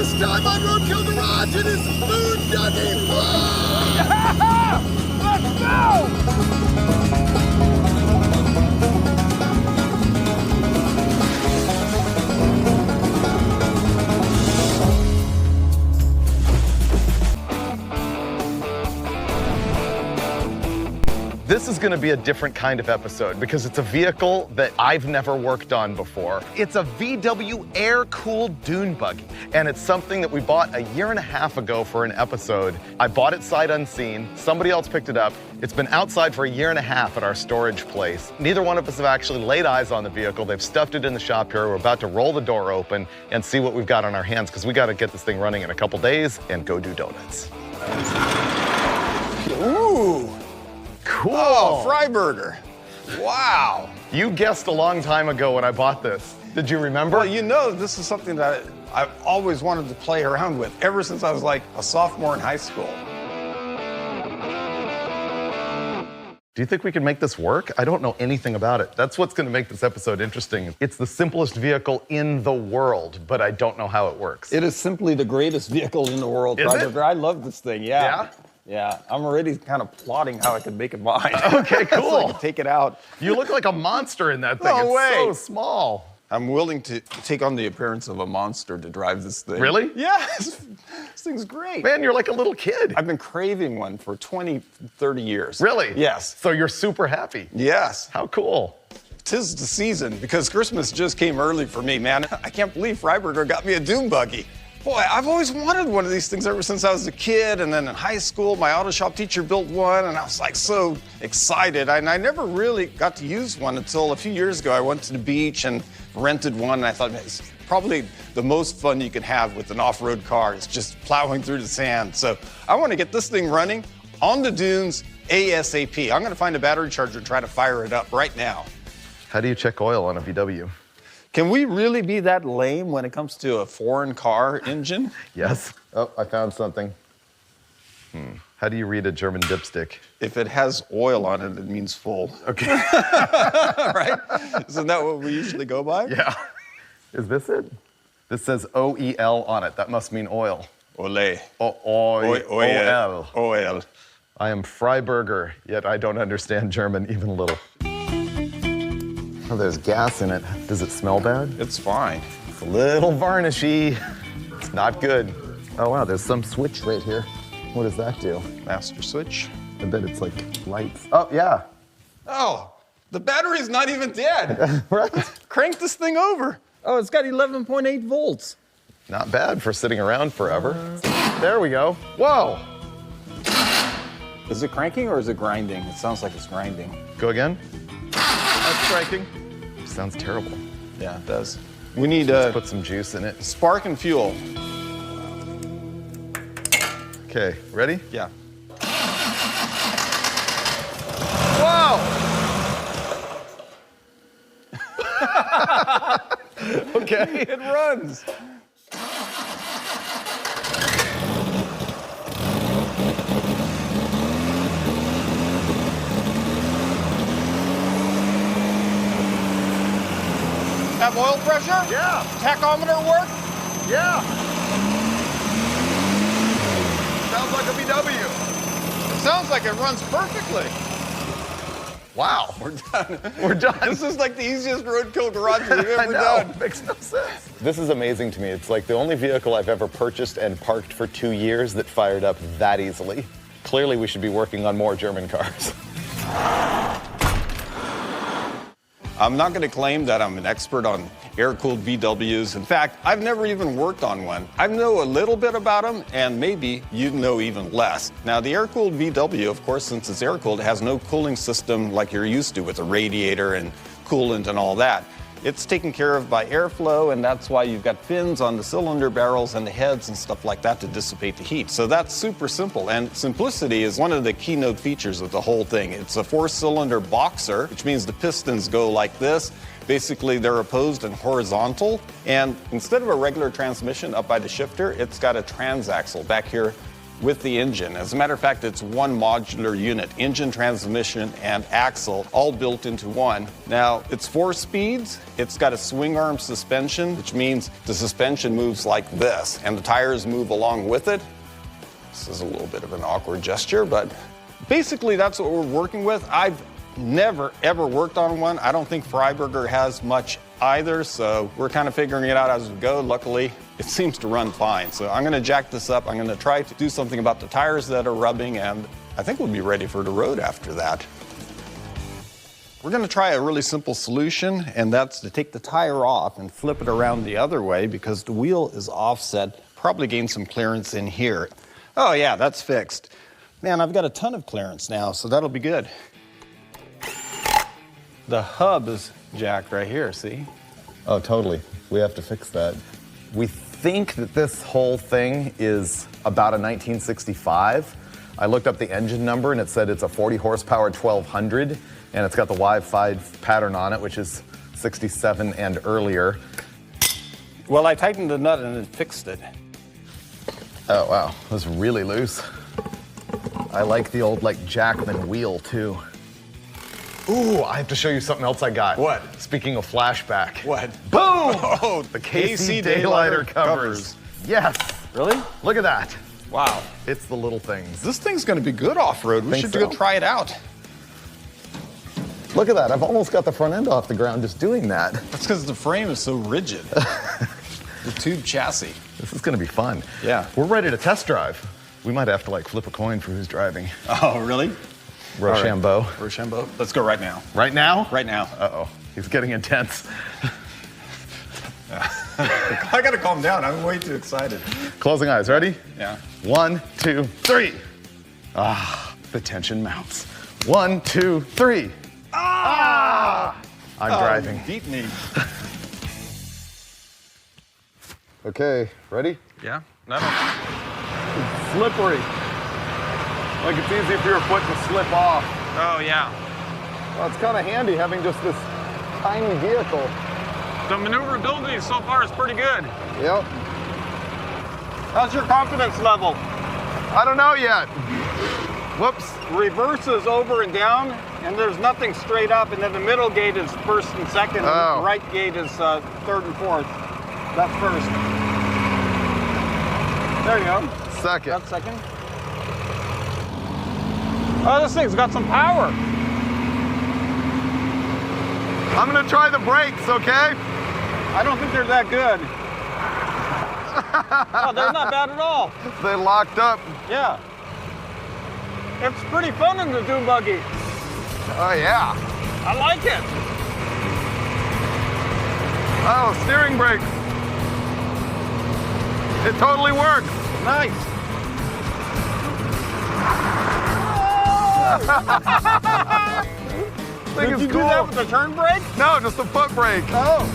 This time on Roadkill Garage, it is Boon Duggy. Let's go! This is gonna be a different kind of episode because it's a vehicle that I've never worked on before. It's a VW air-cooled dune buggy, and it's something that we bought 1.5 years ago for an episode. I bought it sight unseen, somebody else picked it up. It's been outside for 1.5 years at our storage place. Neither one of us have actually laid eyes on the vehicle. They've stuffed it in the shop here. We're about to roll the door open and see what we've got on our hands because we gotta get this thing running in a couple days and go do donuts. Ooh. Cool. Oh, Freiburger. Wow. You guessed a long time ago when I bought this. Did you remember? Well, you know, this is something that I've always wanted to play around with ever since I was like a sophomore in high school. Do you think we can make this work? I don't know anything about it. That's what's going to make this episode interesting. It's the simplest vehicle in the world, but I don't know how it works. It is simply the greatest vehicle in the world, Freiburger. I love this thing, yeah. Yeah, I'm already kind of plotting how I could make it mine. Okay, cool. So I can take it out. You look like a monster in that thing. No way. It's so small. I'm willing to take on the appearance of a monster to drive this thing. Really? Yeah, this thing's great. Man, you're like a little kid. I've been craving one for 20, 30 years. Really? Yes. So you're super happy. Yes. How cool. 'Tis the season because Christmas just came early for me, man. I can't believe Freiburger got me a dune buggy. Boy, I've always wanted one of these things ever since I was a kid, and then in high school, my auto shop teacher built one, and I was like so excited. And I never really got to use one until a few years ago. I went to the beach and rented one, and I thought, it's probably the most fun you can have with an off-road car is just plowing through the sand. So I want to get this thing running on the dunes ASAP. I'm going to find a battery charger and try to fire it up right now. How do you check oil on a VW? Can we really be that lame when it comes to a foreign car engine? Yes. Oh, I found something. How do you read a German dipstick? If it has oil on it, it means full. Okay. Right? Isn't that what we usually go by? Yeah. Is this it? This says OEL on it. That must mean oil. Ole. OL. Oil. I am Freiburger, yet I don't understand German even a little. Oh, there's gas in it. Does it smell bad? It's fine. It's a little varnishy. It's not good. Oh, wow, there's some switch right here. What does that do? Master switch. I bet it's like lights. Oh, yeah. Oh, the battery's not even dead. Right? Crank this thing over. Oh, it's got 11.8 volts. Not bad for sitting around forever. There we go. Whoa. Is it cranking or is it grinding? It sounds like it's grinding. Go again. That's striking. Sounds terrible. Yeah, it does. We need Let's put some juice in it. spark and fuel. Okay, ready? Yeah. Whoa! Okay. It runs. Have oil pressure? Yeah. Tachometer work? Yeah. Sounds like a VW. It sounds like it runs perfectly. Wow. We're done. We're done. This is like the easiest Roadkill Garage we've I ever know. done. Makes no sense. This is amazing to me. It's like the only vehicle I've ever purchased and parked for 2 years that fired up that easily. Clearly, we should be working on more German cars. I'm not going to claim that I'm an expert on air-cooled VWs. In fact, I've never even worked on one. I know a little bit about them, and maybe you know even less. Now, the air-cooled VW, of course, since it's air-cooled, has no cooling system like you're used to with a radiator and coolant and all that. It's taken care of by airflow, and that's why you've got fins on the cylinder barrels and the heads and stuff like that to dissipate the heat. So that's super simple, and simplicity is one of the keynote features of the whole thing. It's a 4-cylinder boxer, which means the pistons go like this. Basically, they're opposed and horizontal, and instead of a regular transmission up by the shifter, it's got a transaxle back here with the engine. As a matter of fact, it's one modular unit, engine, transmission, and axle, all built into one. Now, it's 4 speeds. It's got a swing arm suspension, which means the suspension moves like this, and the tires move along with it. This is a little bit of an awkward gesture, but basically that's what we're working with. I've never, ever worked on one. I don't think Freiburger has much either, so we're kind of figuring it out as we go. Luckily, it seems to run fine. So I'm gonna jack this up. I'm gonna try to do something about the tires that are rubbing, and I think we'll be ready for the road after that. We're gonna try a really simple solution, and that's to take the tire off and flip it around the other way because the wheel is offset. Probably gain some clearance in here. Oh yeah, that's fixed. Man, I've got a ton of clearance now, so that'll be good. The hub is jacked right here, see? Oh, totally. We have to fix that. We think that this whole thing is about a 1965. I looked up the engine number and it said it's a 40 horsepower 1200, and it's got the Y5 pattern on it, which is 67 and earlier. Well, I tightened the nut and it fixed it. Oh, wow. It was really loose. I like the old, Jackman wheel, too. Ooh, I have to show you something else I got. What? Speaking of flashback. What? Boom! Oh, The KC daylighter covers. Yes. Really? Look at that. Wow. It's the little things. This thing's gonna be good off-road. We Think should so? go try it out. Look at that. I've almost got the front end off the ground just doing that. That's because the frame is so rigid. The tube chassis. This is going to be fun. Yeah. We're ready to test drive. We might have to flip a coin for who's driving. Oh, really? Rochambeau. Rochambeau. Let's go right now. Right now? Right now. Uh-oh. He's getting intense. I gotta calm down. I'm way too excited. Closing eyes. Ready? Yeah. 1, 2, 3. Ah, the tension mounts. 1, 2, 3. Ah! I'm driving. You beat me. Okay, ready? Yeah? No. It's slippery. It's easy for your foot to slip off. Oh, yeah. Well, it's kind of handy having just this tiny vehicle. The maneuverability so far is pretty good. Yep. How's your confidence level? I don't know yet. Whoops. Reverse is over and down, and there's nothing straight up, and then the middle gate is first and second, and the right gate is third and fourth. That's first. There you go. Second. That's second. Oh, this thing's got some power. I'm gonna try the brakes, okay? I don't think they're that good. Oh, they're not bad at all. They locked up. Yeah. It's pretty fun in the Dune Buggy. Oh, yeah. I like it. Oh, steering brakes. It totally works. Nice. Thing Did is you do cool. that with the turn brake? No, just the foot brake. Oh.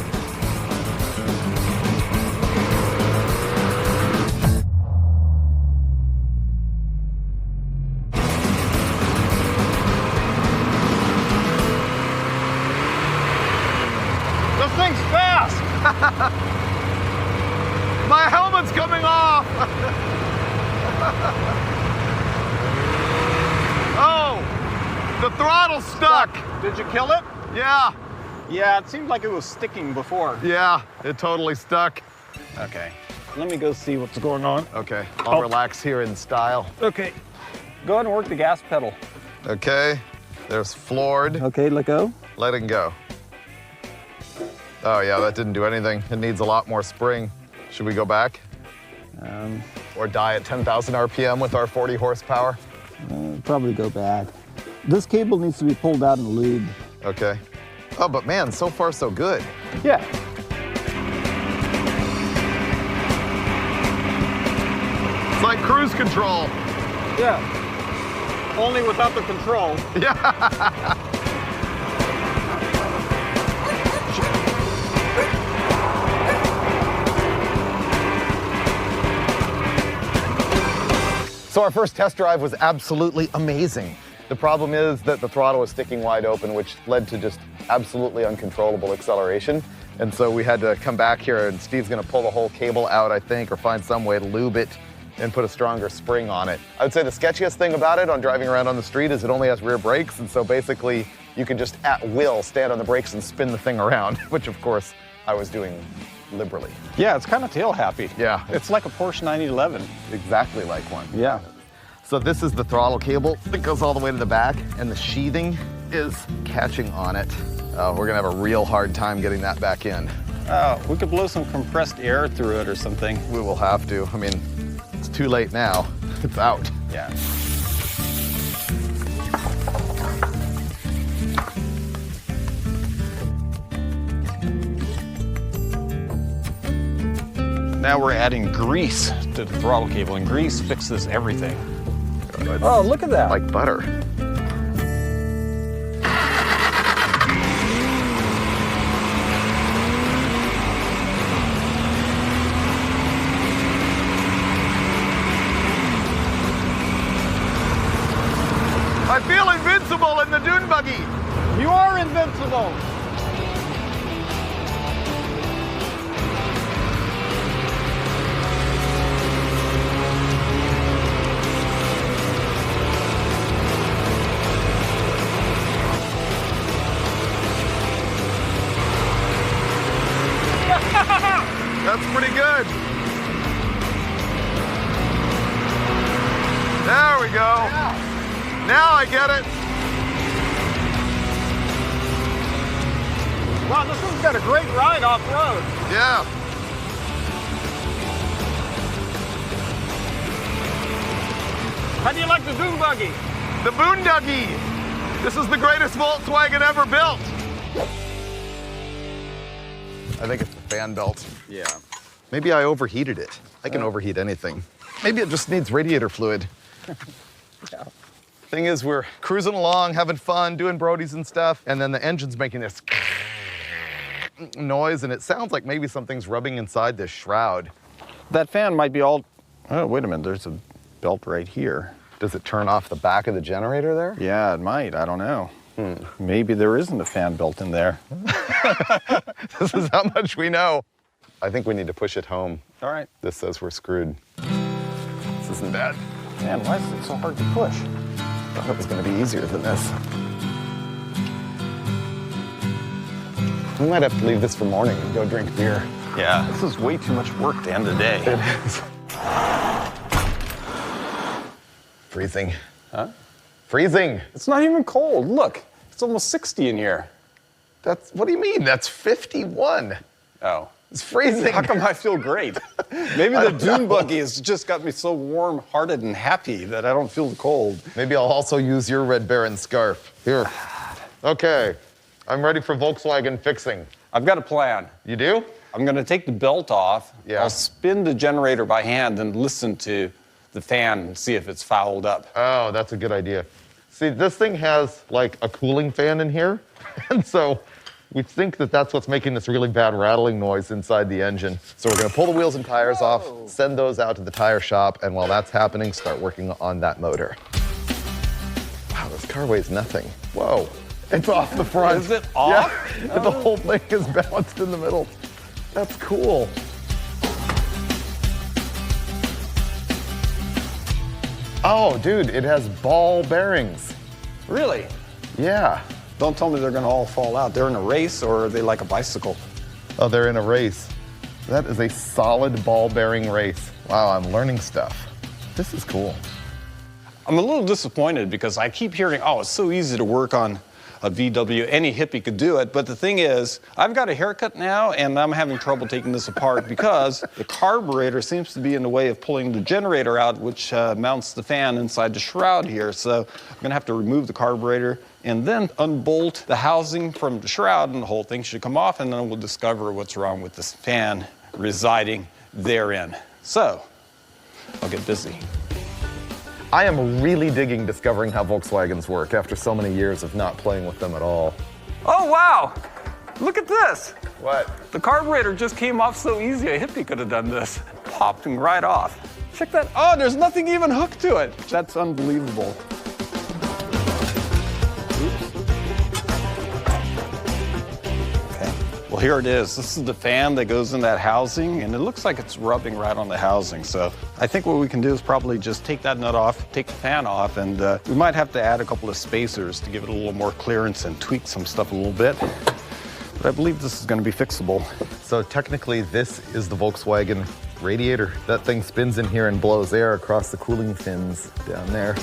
This thing's fast. My helmet's coming off. Oh, the throttle's stuck. Did you kill it? Yeah. Yeah, it seemed like it was sticking before. Yeah, it totally stuck. Okay. Let me go see what's going on. Okay, I'll relax here in style. Okay. Go ahead and work the gas pedal. Okay, there's floored. Okay, let go. Letting go. Oh yeah, that didn't do anything. It needs a lot more spring. Should we go back? Or die at 10,000 RPM with our 40 horsepower? Probably go back. This cable needs to be pulled out and lubed. Okay. Oh, but man, so far so good. Yeah. It's like cruise control. Yeah. Only without the control. Yeah. So our first test drive was absolutely amazing. The problem is that the throttle was sticking wide open, which led to just absolutely uncontrollable acceleration. And so we had to come back here, and Steve's gonna pull the whole cable out, I think, or find some way to lube it. and put a stronger spring on it. I would say the sketchiest thing about it on driving around on the street is it only has rear brakes, and so basically you can just at will stand on the brakes and spin the thing around, which of course I was doing liberally. Yeah, it's kind of tail happy. Yeah. It's like a Porsche 911. Exactly like one. Yeah. So this is the throttle cable that goes all the way to the back, and the sheathing is catching on it. We're gonna have a real hard time getting that back in. We could blow some compressed air through it or something. We will have to. I mean, it's too late now. It's out. Yeah. Now we're adding grease to the throttle cable, and grease fixes everything. Oh, look at that. Like butter. I feel invincible in the Dune Buggy. You are invincible. That's pretty good. There we go. Yeah. Now I get it. Wow, this one's got a great ride off-road. Yeah. How do you like the Dune Buggy? The Boon Duggy. This is the greatest Volkswagen ever built. I think it's the fan belt. Yeah. Maybe I overheated it. I can overheat anything. Maybe it just needs radiator fluid. Yeah. Thing is, we're cruising along, having fun, doing Brodies and stuff, and then the engine's making this noise, and it sounds like maybe something's rubbing inside this shroud. That fan might be all... Oh, wait a minute, there's a belt right here. Does it turn off the back of the generator there? Yeah, it might, I don't know. Maybe there isn't a fan belt in there. This is how much we know. I think we need to push it home. All right. This says we're screwed. This isn't bad. Man, why is it so hard to push? I thought it was going to be easier than this. We might have to leave this for morning and go drink beer. Yeah, this is way too much work to end the day. It is. Freezing. Huh? Freezing. It's not even cold. Look, it's almost 60 in here. That's, what do you mean? That's 51. Oh. It's freezing. How come I feel great? Maybe the Dune Buggy has just got me so warm-hearted and happy that I don't feel the cold. Maybe I'll also use your Red Baron scarf. Here. Okay. I'm ready for Volkswagen fixing. I've got a plan. You do? I'm going to take the belt off. Yeah. I'll spin the generator by hand and listen to the fan and see if it's fouled up. Oh, that's a good idea. See, this thing has like a cooling fan in here, and so we think that that's what's making this really bad rattling noise inside the engine. So we're gonna pull the wheels and tires off, send those out to the tire shop, and while that's happening, start working on that motor. Wow, this car weighs nothing. Whoa, it's off the front. Is it off? Yeah, the whole thing is balanced in the middle. That's cool. Oh, dude, it has ball bearings. Really? Yeah. Don't tell me they're going to all fall out. They're in a race, or are they like a bicycle? Oh, they're in a race. That is a solid ball bearing race. Wow, I'm learning stuff. This is cool. I'm a little disappointed because I keep hearing, oh, it's so easy to work on a VW. Any hippie could do it. But the thing is, I've got a haircut now, and I'm having trouble taking this apart because the carburetor seems to be in the way of pulling the generator out, which mounts the fan inside the shroud here. So I'm going to have to remove the carburetor and then unbolt the housing from the shroud, and the whole thing should come off, and then we'll discover what's wrong with this fan residing therein. So I'll get busy. I am really digging discovering how Volkswagens work after so many years of not playing with them at all. Oh, wow. Look at this. What? The carburetor just came off so easy, a hippie could have done this. Popping right off. Check that. Oh, there's nothing even hooked to it. That's unbelievable. Okay, Well, here it is. This is the fan that goes in that housing, and it looks like it's rubbing right on the housing. So I think what we can do is probably just take that nut off, take the fan off, and we might have to add a couple of spacers to give it a little more clearance and tweak some stuff a little bit. But I believe this is going to be fixable. So technically, this is the Volkswagen radiator. That thing spins in here and blows air across the cooling fins down there.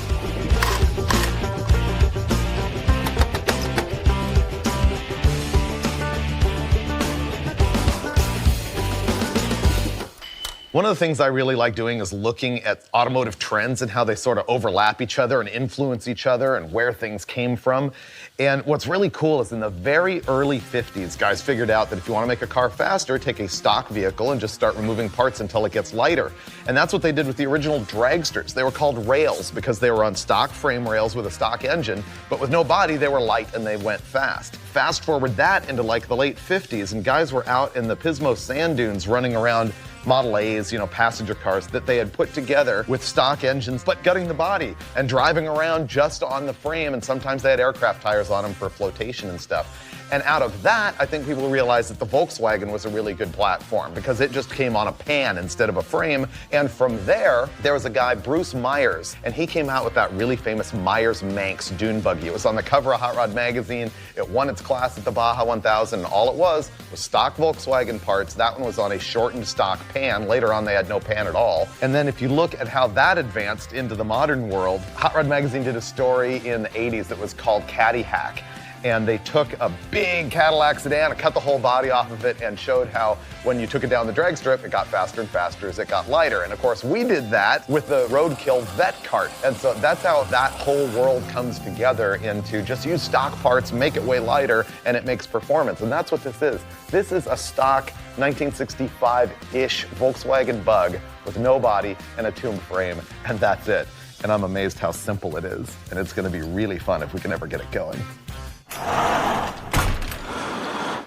One of the things I really like doing is looking at automotive trends and how they sort of overlap each other and influence each other and where things came from. And what's really cool is in the very early 50s, guys figured out that if you want to make a car faster, take a stock vehicle and just start removing parts until it gets lighter. And that's what they did with the original dragsters. They were called rails because they were on stock frame rails with a stock engine, but with no body, they were light and they went fast. Fast forward that into like the late 50s, and guys were out in the Pismo sand dunes running around Model A's, you know, passenger cars that they had put together with stock engines, but gutting the body and driving around just on the frame. And sometimes they had aircraft tires on them for flotation and stuff. And out of that, I think people realized that the Volkswagen was a really good platform because it just came on a pan instead of a frame. And from there was a guy, Bruce Myers, and he came out with that really famous Myers-Manx Dune Buggy. It was on the cover of Hot Rod magazine. It won its class at the Baja 1000, and all it was stock Volkswagen parts. That one was on a shortened stock pan. Later on, they had no pan at all. And then if you look at how that advanced into the modern world, Hot Rod magazine did a story in the 80s that was called Caddy Hack. And they took a big Cadillac sedan and cut the whole body off of it and showed how when you took it down the drag strip, it got faster and faster as it got lighter. And of course, we did that with the Roadkill vet cart. And so that's how that whole world comes together into just use stock parts, make it way lighter, and it makes performance. And that's what this is. This is a stock 1965-ish Volkswagen Bug with no body and a tomb frame, and that's it. And I'm amazed how simple it is. And it's gonna be really fun if we can ever get it going.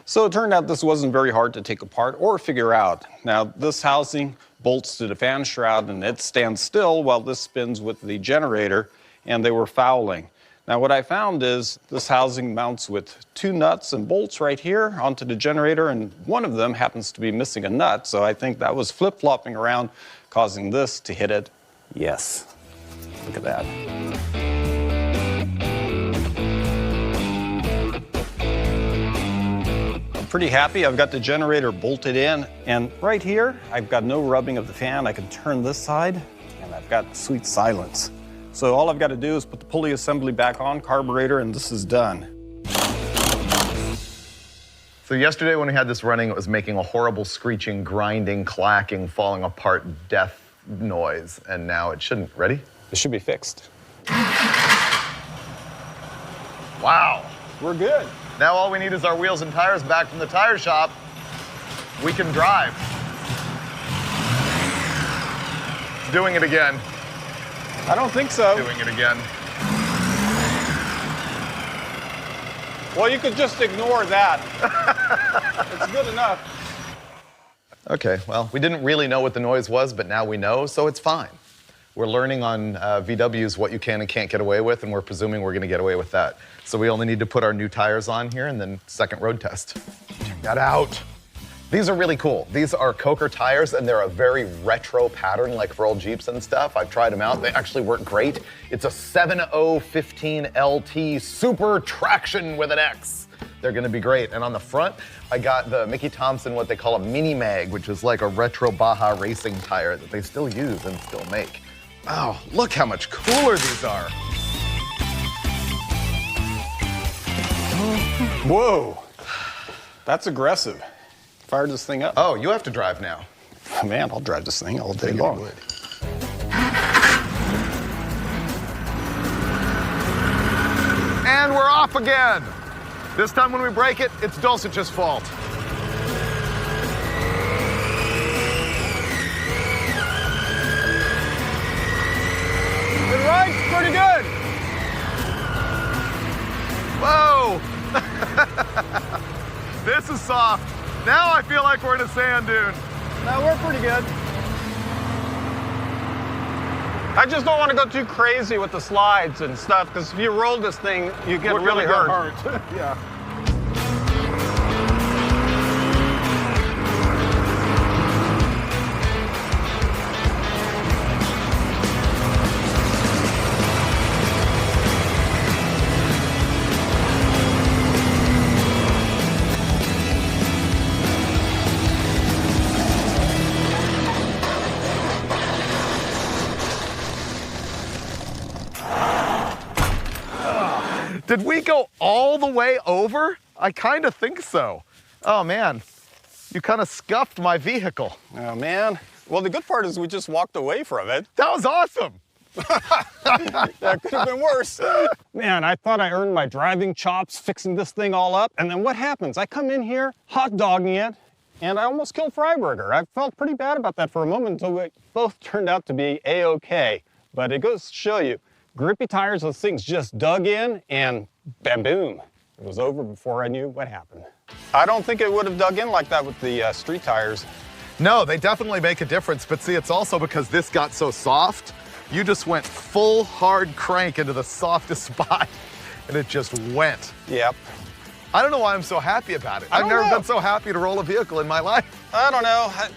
So it turned out this wasn't very hard to take apart or figure out. Now, this housing bolts to the fan shroud and it stands still while this spins with the generator, and they were fouling. Now, what I found is this housing mounts with 2 nuts and bolts right here onto the generator, and one of them happens to be missing a nut, so I think that was flip-flopping around, causing this to hit it. Yes, look at that. Pretty happy. I've got the generator bolted in, and right here I've got no rubbing of the fan. I can turn this side and I've got sweet silence. So all I've got to do is put the pulley assembly back on, carburetor, and this is done. So yesterday when we had this running, it was making a horrible screeching, grinding, clacking, falling apart death noise, and now it shouldn't. Ready? It should be fixed. Wow. We're good. Now all we need is our wheels and tires back from the tire shop. We can drive. It's doing it again. I don't think so. Doing it again. Well, you could just ignore that. It's good enough. Okay, well, we didn't really know what the noise was, but now we know, so it's fine. We're learning on VWs what you can and can't get away with, and we're presuming we're gonna get away with that. So we only need to put our new tires on here and then second road test. Check that out. These are really cool. These are Coker tires, and they're a very retro pattern, like for old Jeeps and stuff. I've tried them out. They actually work great. It's a 7015 LT Super Traction with an X. They're gonna be great. And on the front, I got the Mickey Thompson, what they call a Mini Mag, which is like a retro Baja racing tire that they still use and still make. Oh, look how much cooler these are. Whoa, that's aggressive. Fired this thing up. Oh, you have to drive now. Man, I'll drive this thing all day long. And we're off again. This time when we break it, it's Dulcich's fault. It rides pretty good. Whoa! This is soft. Now I feel like we're in a sand dune. No, we're pretty good. I just don't want to go too crazy with the slides and stuff, because if you roll this thing, you get really hurt. Yeah. Did we go all the way over? I kind of think so. Oh man, you kind of scuffed my vehicle. Oh man. Well, the good part is we just walked away from it. That was awesome. That could have been worse. Man, I thought I earned my driving chops fixing this thing all up. And then what happens? I come in here, hot dogging it, and I almost killed Freiburger. I felt pretty bad about that for a moment until we both turned out to be A-okay. But it goes to show you, grippy tires, those things just dug in and bam, boom. It was over before I knew what happened. I don't think it would have dug in like that with the street tires. No, they definitely make a difference, but see, it's also because this got so soft, you just went full hard crank into the softest spot, and it just went. Yep. I don't know why I'm so happy about it. I I've don't never know. been so happy to roll a vehicle in my life. I don't know. I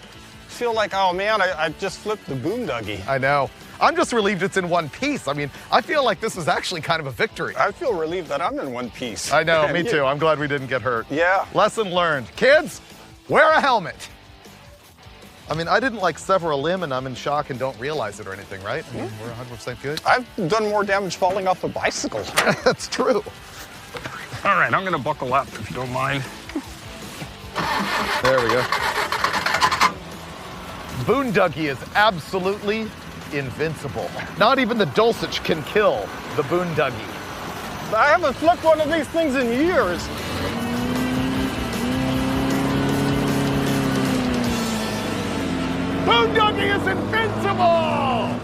feel like, oh man, I just flipped the Boon Duggy. I know. I'm just relieved it's in one piece. I mean, I feel like this was actually kind of a victory. I feel relieved that I'm in one piece. I know, me too. I'm glad we didn't get hurt. Yeah. Lesson learned. Kids, wear a helmet. I mean, I didn't like sever a limb and I'm in shock and don't realize it or anything, right? I mean, we're 100% good. I've done more damage falling off a bicycle. That's true. All right, I'm gonna buckle up if you don't mind. There we go. Boon Duggy is absolutely invincible. Not even the Dulcich can kill the Boon Duggy. I haven't flipped one of these things in years. Boon Duggy is invincible!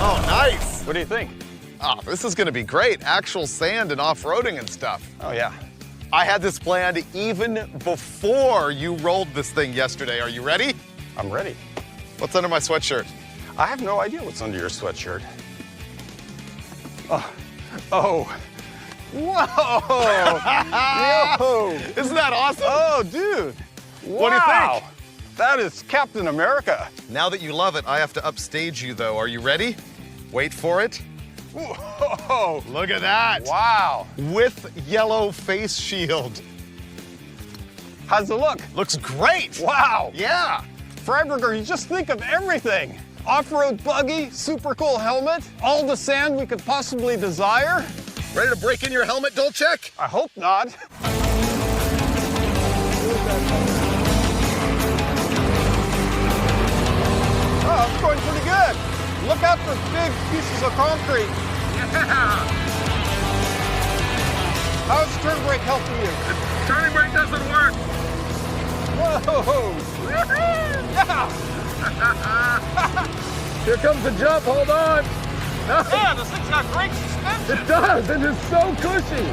Oh, nice. What do you think? Oh, this is gonna be great. Actual sand and off-roading and stuff. Oh yeah. I had this planned even before you rolled this thing yesterday. Are you ready? I'm ready. What's under my sweatshirt? I have no idea what's under your sweatshirt. Oh. Whoa! Whoa! Isn't that awesome? Oh, dude. What do you think? That is Captain America. Now that you love it, I have to upstage you though. Are you ready? Wait for it. Whoa! Look at that. Wow. With yellow face shield. How's it look? Looks great. Wow. Yeah. Freiburger, you just think of everything. Off-road buggy, super cool helmet, all the sand we could possibly desire. Ready to break in your helmet, Dulcich? I hope not. Oh, it's going pretty good. Look out for big pieces of concrete. Yeah. How's turn brake helping you? Turning brake doesn't work. Whoa! Yeah! Here comes the jump, hold on. Yeah, this thing's got great suspension. It does, it is so cushy.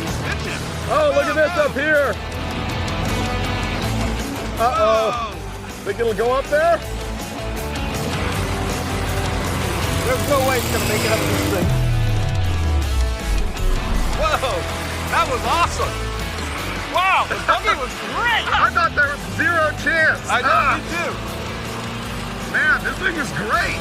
Suspension. Oh, look at this up here. Uh-oh. Whoa. Think it'll go up there? There's no way it's gonna make it up this thing. Whoa! That was awesome. Wow, the buggy was great. I thought there was zero chance. I know, me too. Man, this thing is great.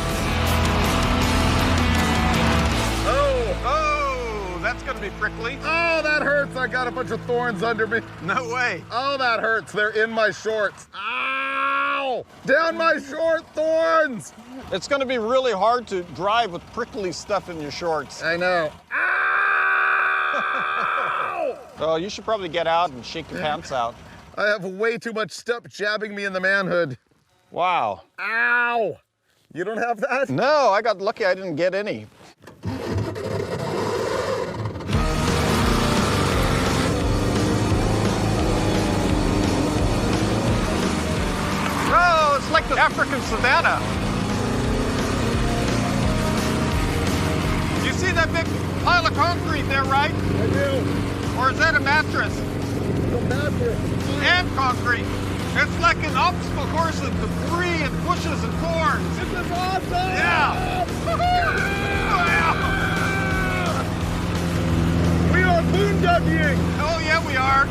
Oh, that's gonna be prickly. Oh, that hurts. I got a bunch of thorns under me. No way. Oh, that hurts. They're in my shorts. Ow! Down my short thorns. It's gonna be really hard to drive with prickly stuff in your shorts. I know. Ow! Oh, you should probably get out and shake your pants out. I have way too much stuff jabbing me in the manhood. Wow. Ow! You don't have that? No, I got lucky I didn't get any. Oh, it's like the African savannah. You see that big pile of concrete there, right? I do. Or is that a mattress? The mattress. And concrete. It's like an obstacle course of debris and bushes and thorns. This is awesome! Yeah. We are Boon Duggying! Oh, yeah, we are.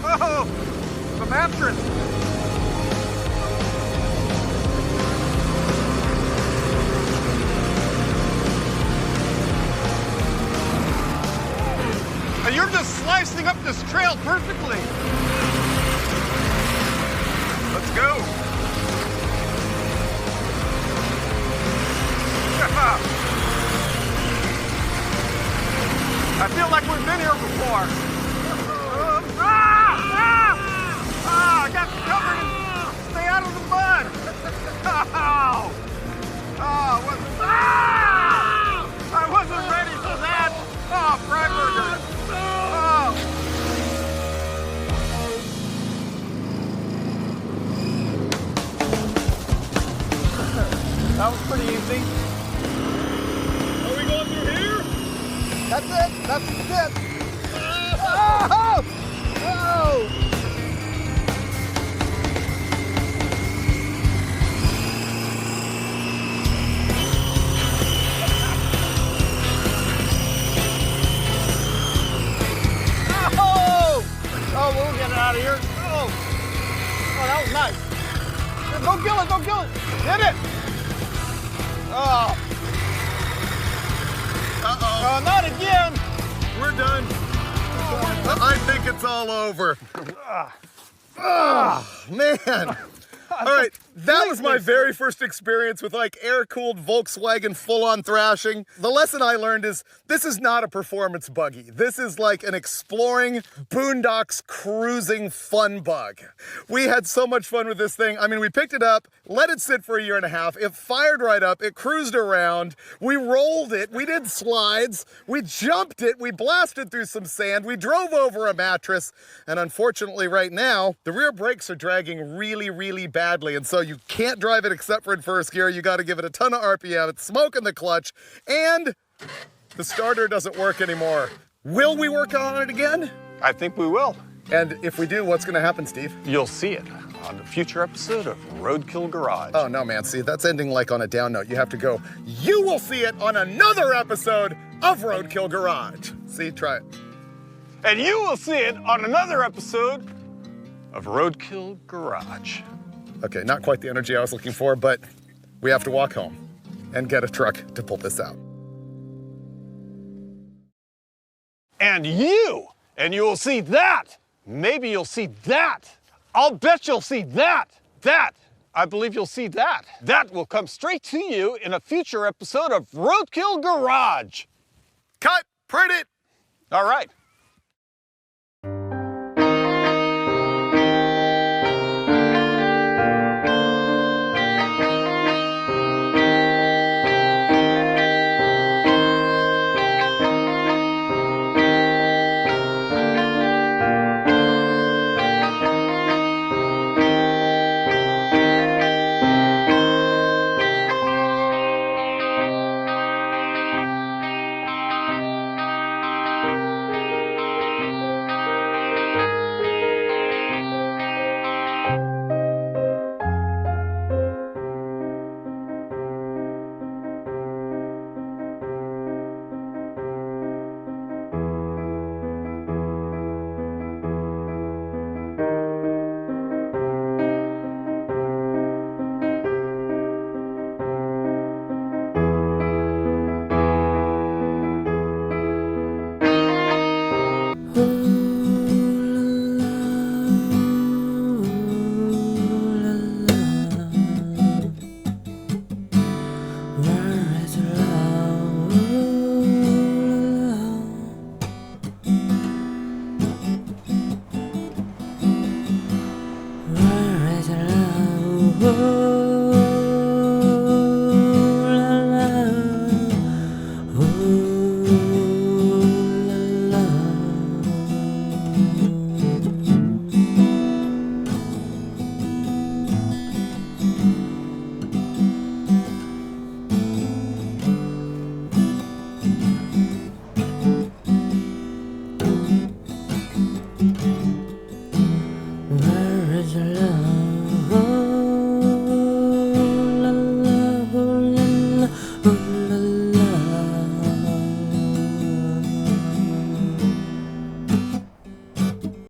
Oh, the mattress. slicing up this trail perfectly. Let's go. I feel like we've been here before. I got covered in, stay out of the mud. I wasn't ready for that. Oh, Freiburger. That was pretty easy. Are we going through here? That's it. That's it. Oh! Oh! Oh, we'll get it out of here. Oh, that was nice. Go kill it, go kill it. Hit it. Oh. Uh-oh. Oh, not again. We're done. I think it's all over. Oh, man. All right, that was my very first experience with like air-cooled Volkswagen full-on thrashing. The lesson I learned is this is not a performance buggy. This is like an exploring, boondocks cruising fun bug. We had so much fun with this thing. I mean, we picked it up, let it sit for a year and a half. It fired right up, it cruised around. We rolled it, we did slides, we jumped it, we blasted through some sand, we drove over a mattress, and unfortunately right now, the rear brakes are dragging really, really badly, and so you can't drive it except for in first gear. You got to give it a ton of RPM. It's smoking the clutch, and the starter doesn't work anymore. Will we work on it again? I think we will. And if we do, what's going to happen, Steve? You'll see it on a future episode of Roadkill Garage. Oh, no, man. See, that's ending like on a down note. You have to go, you will see it on another episode of Roadkill Garage. See, try it. And you will see it on another episode of Roadkill Garage. Okay, not quite the energy I was looking for, but we have to walk home and get a truck to pull this out. And you will see that. Maybe you'll see that. I'll bet you'll see that. I believe you'll see that. That will come straight to you in a future episode of Roadkill Garage. Cut, print it. All right. Where is love?